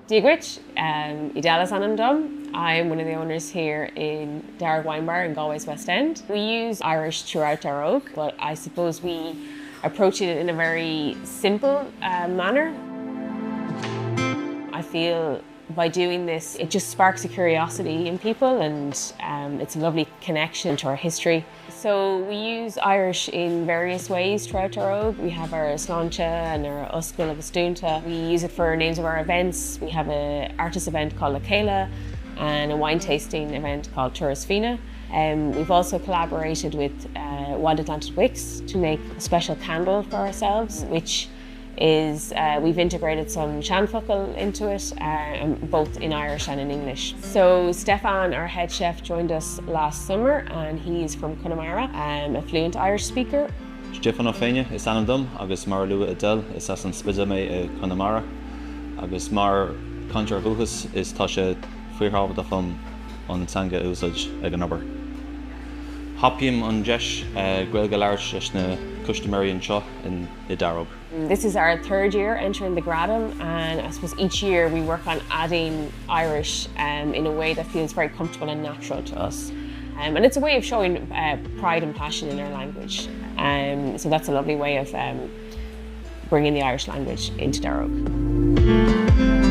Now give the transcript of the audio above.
Díogrich, Idalas Anandum. I'm one of the owners here in Daro Wine Bar in Galway's West End. We use Irish throughout Daro, but I suppose we approach it in a very simple manner. I feel by doing this, it just sparks a curiosity in people, and it's a lovely connection to our history. So we use Irish in various ways throughout Daro. We have our sláinte and our Oscail of Astúnta. We use it for names of our events. We have an artist event called La Céile and a wine tasting event called Turas Fina. We've also collaborated with Wild Atlantic Wicks to make a special candle for ourselves, which is we've integrated some seanfocail into it, both in Irish and in English. So Stefan, our head chef, joined us last summer, and he's from Connemara, a fluent Irish speaker. Stefan O'Feine is Anandum, agus mar Lua Adel is as an spida me Connemara, agus mar Conjar Buchas is Tasha Fuirhavadachum on Sanga Usage Eganober. Hopim on Jesh, Gwelgalarch is na customary and Shaw in Daro. This is our third year entering the Gradam, and I suppose each year we work on adding Irish in a way that feels very comfortable and natural to us. And it's a way of showing pride and passion in our language. So that's a lovely way of bringing the Irish language into Daro.